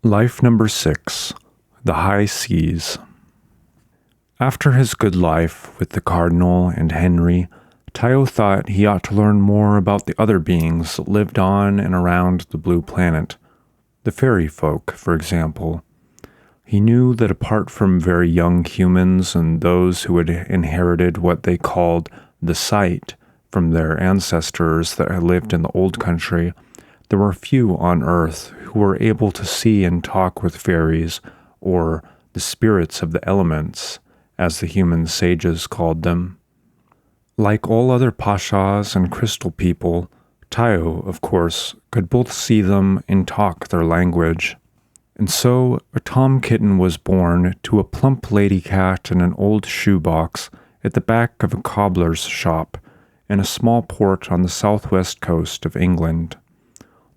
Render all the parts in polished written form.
Life number 6. The High Seas. After his good life with the Cardinal and Henry, Tayo thought he ought to learn more about the other beings that lived on and around the blue planet. The fairy folk, for example. He knew that apart from very young humans and those who had inherited what they called the sight from their ancestors that had lived in the old country, there were few on Earth who were able to see and talk with fairies, or the spirits of the elements, as the human sages called them. Like all other Paschats and crystal people, Tayo, of course, could both see them and talk their language. And so a tom kitten was born to a plump lady cat in an old shoebox at the back of a cobbler's shop in a small port on the southwest coast of England.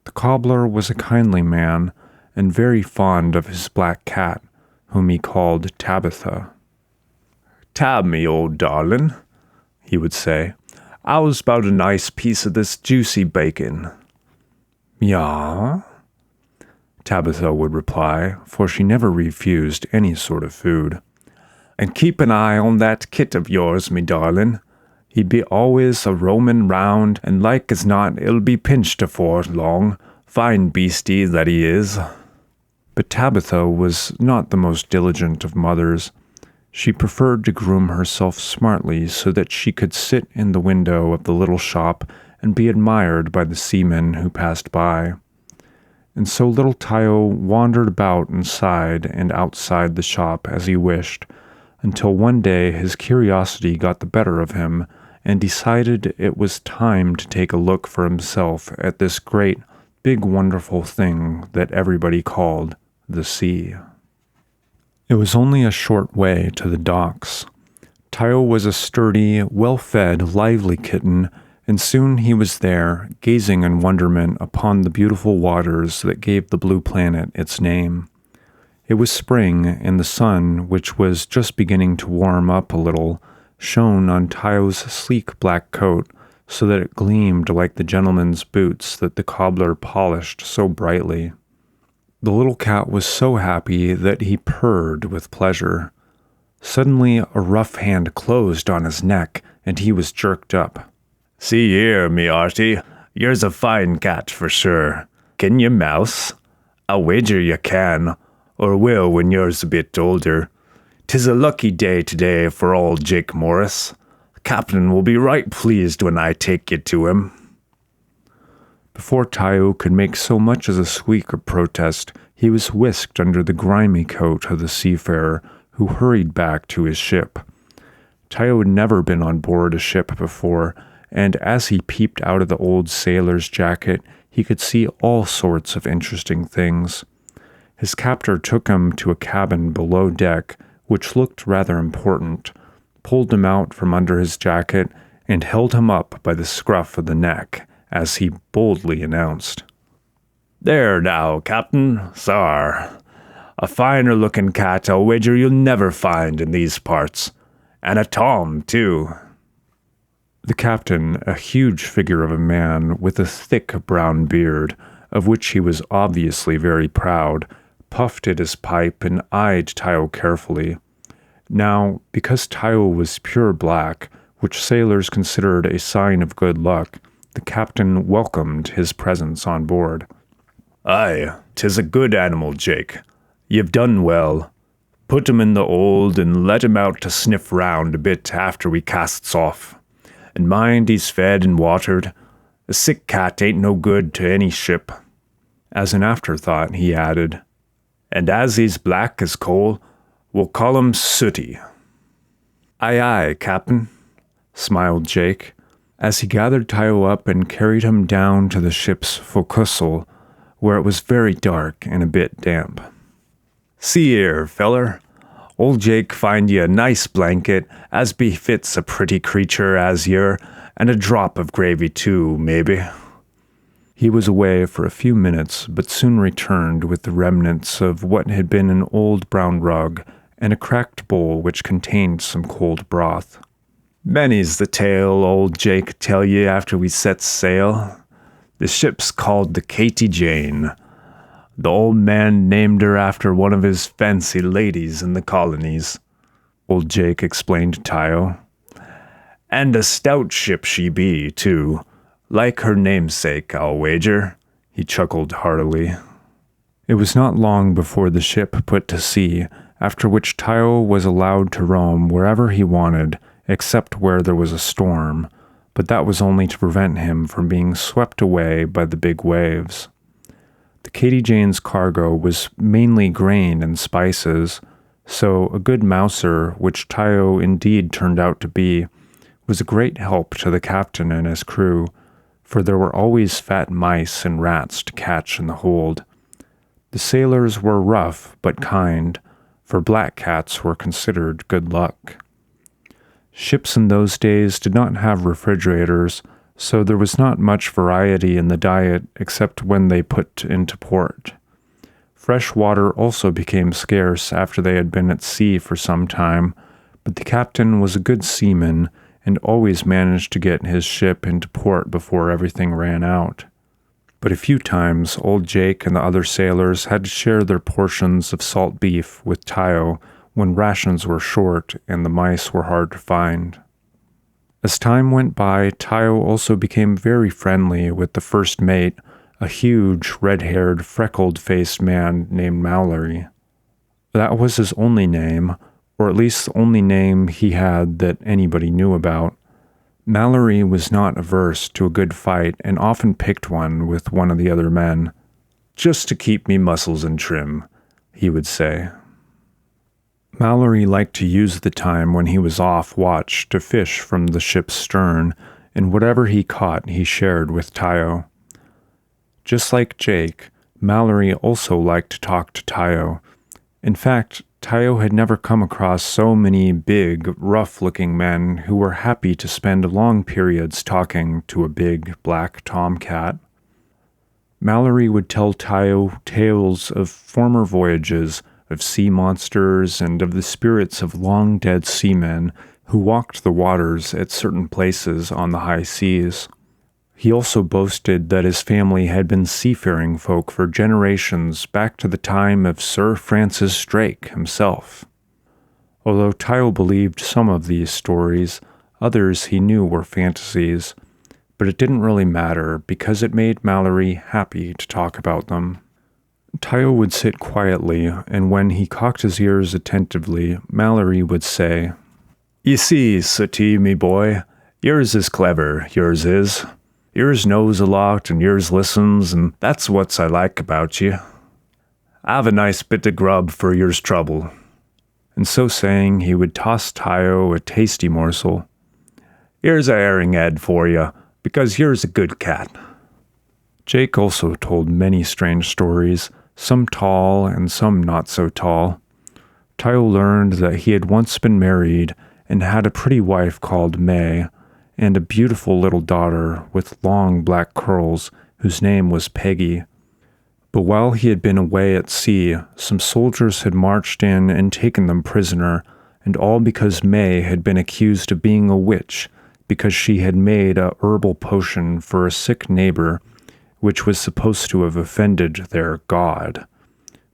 The cobbler was a kindly man and very fond of his black cat, whom he called Tabitha. "Tab, me old darling," he would say, "how's about a nice piece of this juicy bacon?" "Yeah," Tabitha would reply, for she never refused any sort of food. "And keep an eye on that kit of yours, me darling. He'd be always a roaming round, and like as not it'll be pinched afore long, fine beastie that he is." But Tabitha was not the most diligent of mothers. She preferred to groom herself smartly so that she could sit in the window of the little shop and be admired by the seamen who passed by. And so little Tayo wandered about inside and outside the shop as he wished, until one day his curiosity got the better of him and decided it was time to take a look for himself at this great, big, wonderful thing that everybody called the sea. It was only a short way to the docks. Tayo was a sturdy, well-fed, lively kitten, and soon he was there, gazing in wonderment upon the beautiful waters that gave the blue planet its name. It was spring, and the sun, which was just beginning to warm up a little, shone on Tayo's sleek black coat so that it gleamed like the gentleman's boots that the cobbler polished so brightly. The little cat was so happy that he purred with pleasure. Suddenly a rough hand closed on his neck, and he was jerked up. "See here, me arty, you's a fine cat for sure. Can you mouse? I'll wager you can, or will when you's a bit older. 'Tis a lucky day today for old Jake Morris. The captain will be right pleased when I take you to him." Before Tayo could make so much as a squeak of protest, he was whisked under the grimy coat of the seafarer, who hurried back to his ship. Tayo had never been on board a ship before, and as he peeped out of the old sailor's jacket, he could see all sorts of interesting things. His captor took him to a cabin below deck, which looked rather important, pulled him out from under his jacket, and held him up by the scruff of the neck, as he boldly announced, "There now, Captain, sar. A finer-looking cat I'll wager you'll never find in these parts. And a tom, too." The captain, a huge figure of a man with a thick brown beard, of which he was obviously very proud, puffed at his pipe and eyed Tayo carefully. Now, because Tayo was pure black, which sailors considered a sign of good luck, the captain welcomed his presence on board. "Aye, 'tis a good animal, Jake. You've done well. Put him in the hold and let him out to sniff round a bit after we casts off. And mind he's fed and watered. A sick cat ain't no good to any ship." As an afterthought, he added, "And as he's black as coal, we'll call him Sooty." "Aye, aye, Captain," smiled Jake, as he gathered Tayo up and carried him down to the ship's forecastle, where it was very dark and a bit damp. "See here, feller. Old Jake find ye a nice blanket, as befits a pretty creature as yer, and a drop of gravy too, maybe." He was away for a few minutes, but soon returned with the remnants of what had been an old brown rug and a cracked bowl which contained some cold broth. "Many's the tale old Jake tell ye after we set sail. The ship's called the Katy Jane. The old man named her after one of his fancy ladies in the colonies, old Jake explained to Tayo. And a stout ship she be, too. Like her namesake, I'll wager. He chuckled heartily. It was not long before the ship put to sea, after which Tayo was allowed to roam wherever he wanted, except where there was a storm, but that was only to prevent him from being swept away by the big waves. The Katie Jane's cargo was mainly grain and spices, so a good mouser, which Tayo indeed turned out to be, was a great help to the captain and his crew, for there were always fat mice and rats to catch in the hold. The sailors were rough but kind, for black cats were considered good luck. Ships in those days did not have refrigerators, so there was not much variety in the diet except when they put into port. Fresh water also became scarce after they had been at sea for some time, but the captain was a good seaman and always managed to get his ship into port before everything ran out. But a few times, old Jake and the other sailors had to share their portions of salt beef with Tayo when rations were short and the mice were hard to find. As time went by, Tayo also became very friendly with the first mate, a huge, red-haired, freckled-faced man named Mallory. That was his only name, or at least the only name he had that anybody knew about. Mallory was not averse to a good fight and often picked one with one of the other men. "Just to keep me muscles in trim," he would say. Mallory liked to use the time when he was off watch to fish from the ship's stern, and whatever he caught he shared with Tayo. Just like Jake, Mallory also liked to talk to Tayo. In fact, Tayo had never come across so many big, rough-looking men who were happy to spend long periods talking to a big, black tomcat. Mallory would tell Tayo tales of former voyages, of sea monsters, and of the spirits of long-dead seamen who walked the waters at certain places on the high seas. He also boasted that his family had been seafaring folk for generations back to the time of Sir Francis Drake himself. Although Tayo believed some of these stories, others he knew were fantasies, but it didn't really matter because it made Mallory happy to talk about them. Tayo would sit quietly, and when he cocked his ears attentively, Mallory would say, "You see, Sooty, me boy, yours is clever, yours is. Yours knows a lot, and yours listens, and that's what's I like about you. I've a nice bit of grub for yours trouble." And so saying, he would toss Tayo a tasty morsel. "Here's a herring head for you, because yours a good cat." Jake also told many strange stories, some tall and some not so tall. Tayo learned that he had once been married and had a pretty wife called May, and a beautiful little daughter with long black curls whose name was Peggy. But while he had been away at sea, some soldiers had marched in and taken them prisoner, and all because May had been accused of being a witch because she had made a herbal potion for a sick neighbor, which was supposed to have offended their god.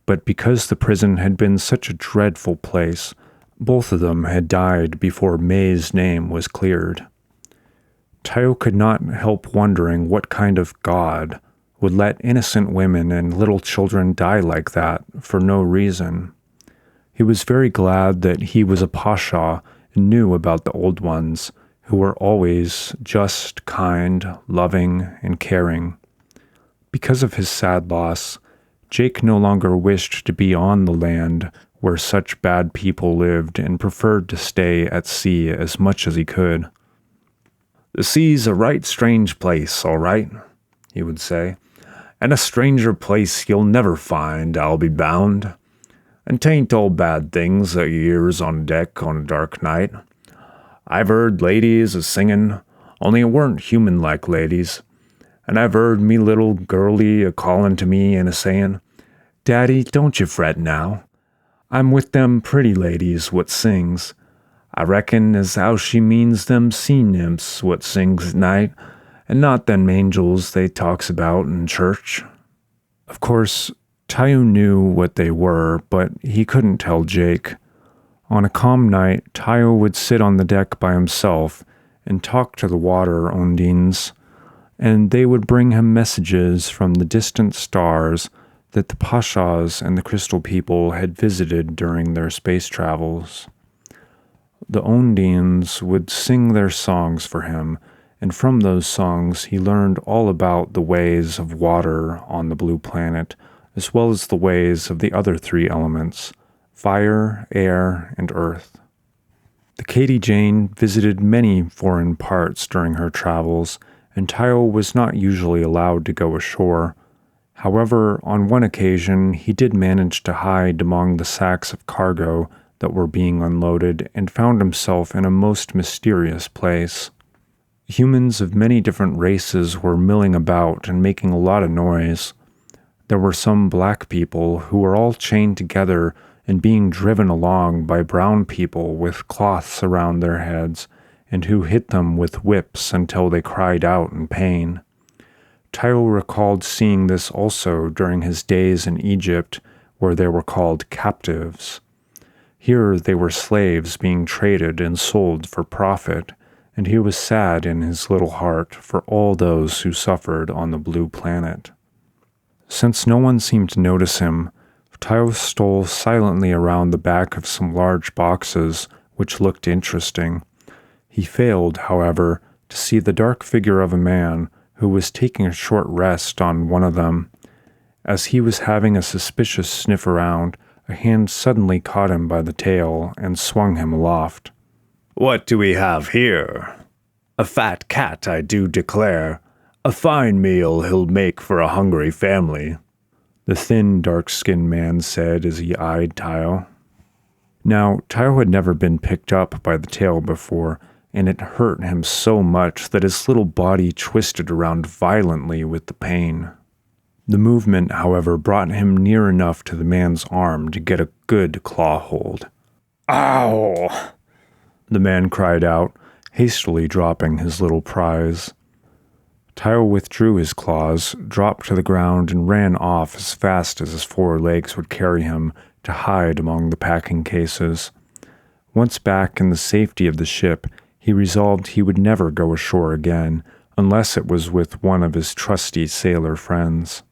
But because the prison had been such a dreadful place, both of them had died before May's name was cleared. Tayo could not help wondering what kind of god would let innocent women and little children die like that for no reason. He was very glad that he was a Pasha and knew about the old ones, who were always just, kind, loving, and caring. Because of his sad loss, Jake no longer wished to be on the land where such bad people lived and preferred to stay at sea as much as he could. "The sea's a right strange place, all right," he would say, "and a stranger place you'll never find, I'll be bound. And 'tain't all bad things that you hears on deck on a dark night. I've heard ladies a-singin', only it weren't human-like ladies. And I've heard me little girlie a-callin' to me and a-sayin', 'Daddy, don't you fret now. I'm with them pretty ladies what sings. I reckon as how she means them sea nymphs what sings at night, and not them angels they talks about in church.'" Of course, Tayo knew what they were, but he couldn't tell Jake. On a calm night, Tayo would sit on the deck by himself and talk to the water ondines, and they would bring him messages from the distant stars that the Paschats and the Crystal People had visited during their space travels. The ondines would sing their songs for him, and from those songs he learned all about the ways of water on the blue planet, as well as the ways of the other three elements: fire, air, and earth. The Katie Jane visited many foreign parts during her travels, and Tayo was not usually allowed to go ashore. However, on one occasion, he did manage to hide among the sacks of cargo that were being unloaded and found himself in a most mysterious place. Humans of many different races were milling about and making a lot of noise. There were some black people who were all chained together and being driven along by brown people with cloths around their heads, and who hit them with whips until they cried out in pain. Tayo recalled seeing this also during his days in Egypt, where they were called captives. Here they were slaves being traded and sold for profit, and he was sad in his little heart for all those who suffered on the blue planet. Since no one seemed to notice him, Tayo stole silently around the back of some large boxes, which looked interesting. He failed, however, to see the dark figure of a man who was taking a short rest on one of them. As he was having a suspicious sniff around, a hand suddenly caught him by the tail and swung him aloft. "What do we have here? A fat cat, I do declare. A fine meal he'll make for a hungry family," the thin, dark-skinned man said as he eyed Tayo. Now, Tayo had never been picked up by the tail before, and it hurt him so much that his little body twisted around violently with the pain. The movement, however, brought him near enough to the man's arm to get a good claw hold. "Ow!" the man cried out, hastily dropping his little prize. Tayo withdrew his claws, dropped to the ground, and ran off as fast as his four legs would carry him to hide among the packing cases. Once back in the safety of the ship, he resolved he would never go ashore again, unless it was with one of his trusty sailor friends.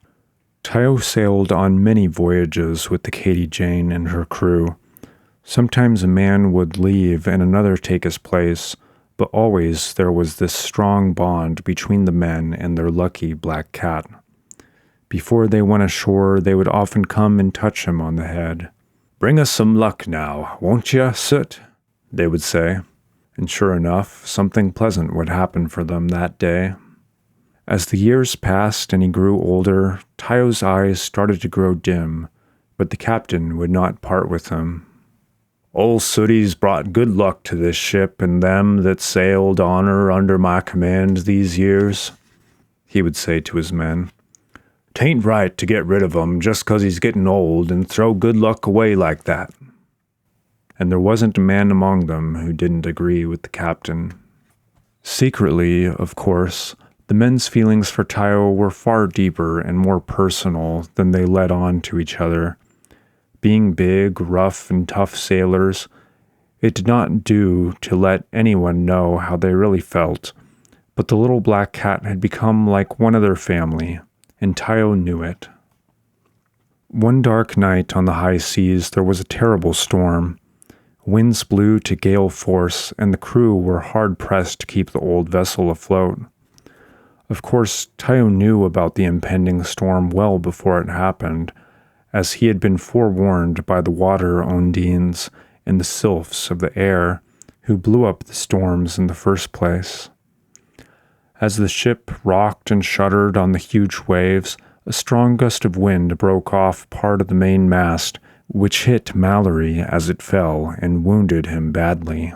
Tayo sailed on many voyages with the Katie Jane and her crew. Sometimes a man would leave and another take his place, but always there was this strong bond between the men and their lucky black cat. Before they went ashore, they would often come and touch him on the head. "Bring us some luck now, won't you, Soot?" they would say. And sure enough, something pleasant would happen for them that day. As the years passed and he grew older, Tayo's eyes started to grow dim, but the captain would not part with him. "Old Sooty's brought good luck to this ship and them that sailed on her under my command these years," he would say to his men. "'Tain't right to get rid of him just 'cause he's getting old and throw good luck away like that." And there wasn't a man among them who didn't agree with the captain. Secretly, of course, the men's feelings for Tayo were far deeper and more personal than they let on to each other. Being big, rough, and tough sailors, it did not do to let anyone know how they really felt, but the little black cat had become like one of their family, and Tayo knew it. One dark night on the high seas, there was a terrible storm. Winds blew to gale force, and the crew were hard-pressed to keep the old vessel afloat. Of course, Tayo knew about the impending storm well before it happened, as he had been forewarned by the water ondines and the sylphs of the air, who blew up the storms in the first place. As the ship rocked and shuddered on the huge waves, a strong gust of wind broke off part of the main mast, which hit Mallory as it fell and wounded him badly.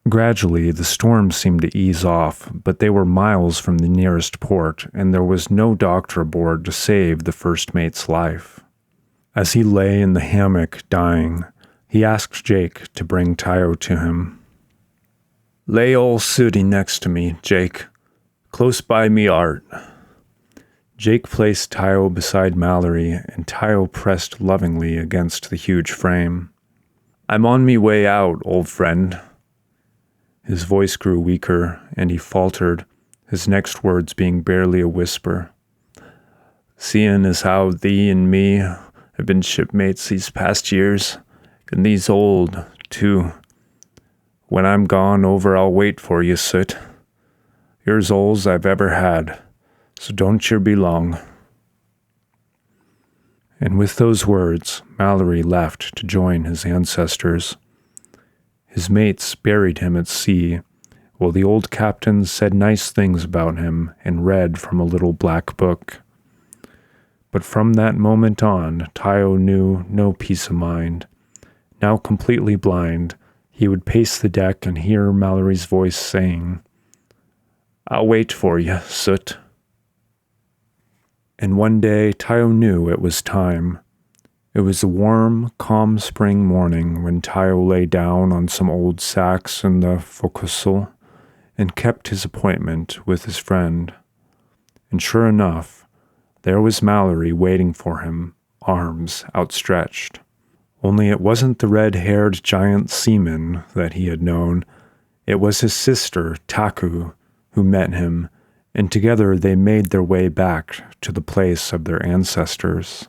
Gradually, the storm seemed to ease off, but they were miles from the nearest port, and there was no doctor aboard to save the first mate's life. As he lay in the hammock dying, he asked Jake to bring Tayo to him. "Lay old Sooty next to me, Jake. Close by me art." Jake placed Tayo beside Mallory, and Tayo pressed lovingly against the huge frame. "I'm on me way out, old friend." His voice grew weaker, and he faltered, his next words being barely a whisper. "Seein' as how thee and me have been shipmates these past years, and these old, too. When I'm gone over, I'll wait for you, Soot. You're as old's I've ever had, so don't you be long." And with those words, Mallory left to join his ancestors. His mates buried him at sea, while the old captain said nice things about him and read from a little black book. But from that moment on, Tayo knew no peace of mind. Now completely blind, he would pace the deck and hear Mallory's voice saying, "I'll wait for you, Soot." And one day, Tayo knew it was time. It was a warm, calm spring morning when Tayo lay down on some old sacks in the forecastle and kept his appointment with his friend. And sure enough, there was Mallory waiting for him, arms outstretched. Only it wasn't the red-haired giant seaman that he had known. It was his sister, Taku, who met him, and together they made their way back to the place of their ancestors.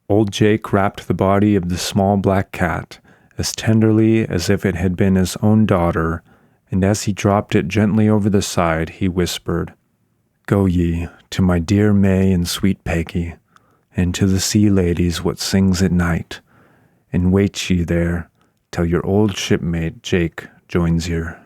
Old Jake wrapped the body of the small black cat as tenderly as if it had been his own daughter, and as he dropped it gently over the side, he whispered, "Go ye to my dear May and sweet Peggy, and to the sea ladies what sings at night, and wait ye there till your old shipmate Jake joins yer."